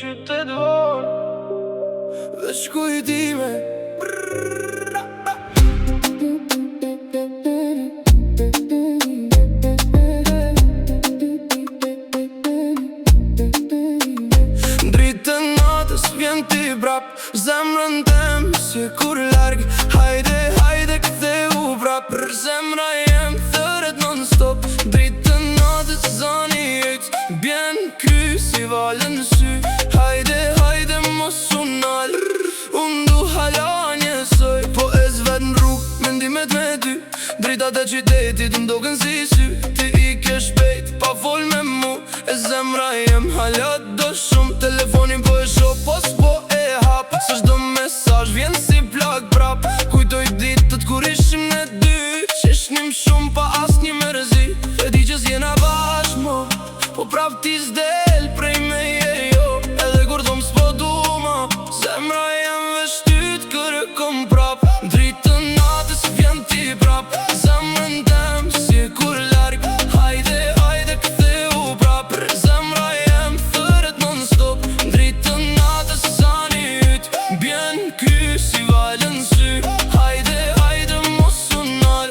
qytetor veç kujdime. Dritën natës vjen ti brap, zemrën tem si kur larg. Hajde, hajde ktheu prap, për zemra jem thëret non stop. Dritën natës zani jejt, bjen ky si valën sy. Hajde, hajde mos unal, unë du hala njësoj. Po e zvet në rrug, mendimet me ty, dritat e qytetit m'doken si sy. Ti i ke shpejt, pa fol me mu, e zemra jem hala do shumë. Telefonin po e shoh, pos po e hap, së shdo mesazh vjen si plak prap. Kujtoj ditët kur ishim ne dy, qeshnim shumë pa asnjë mërzi. E di që s'jena bashk mo, po prap ti s'del prej meje jo. Edhe kur thom s'po du ma, zemra jem veç ty t'kërkom prap. Dritën natës vjen ti prap, zemrën tem si kur larg. Hajde, hajde ktheu prap, për zemra jem thëret non stop. Dritën natës zani yt, bjen ky si valën sy. Hajde, hajde mos unal,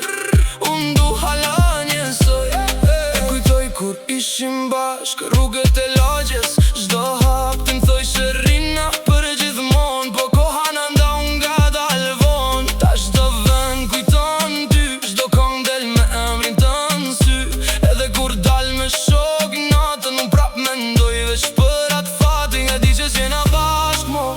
unë du hala njësoj. E kujtoj kur ishim bashk, rrugët e lagjes, çdo hap të m'thoj se rrina për gjithmon. Po koha na ndau nga dalvon, ta çdo vend kujton ty, çdo këngë del me emrin tën sy. Edhe kur dal me shok natën, unë prap mendoj veç për atë fatin. E di që s'jena bashk mo,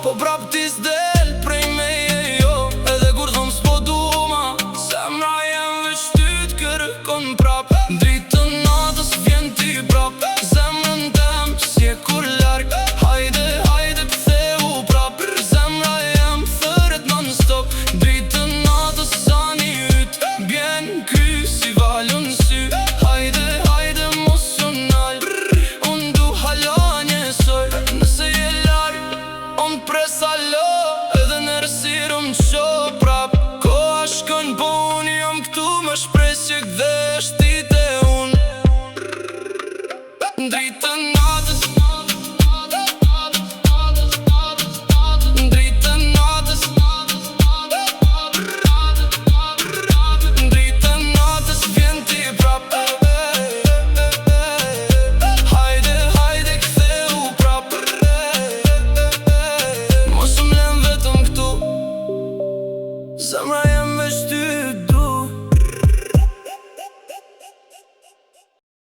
po prap ti s'del prej meje jo. Edhe kur thom s'po du ma, zemra jem veç ty t'kërkon prap. Dritën natës vjen ti prap, zemrën tem si e kur larg. Hajde, hajde ktheu prap, për zemra jem thëret non stop. Dritën natës zani yt, bjen ky si valën sy. Hajde, hajde mos unal, unë du hala njësoj. Nëse je larg, unë pres alo, edhe në rësirë m'qo prap. Koha shkon po unë jam këtu, më shpres që kthesh ti te unë. Dritën natës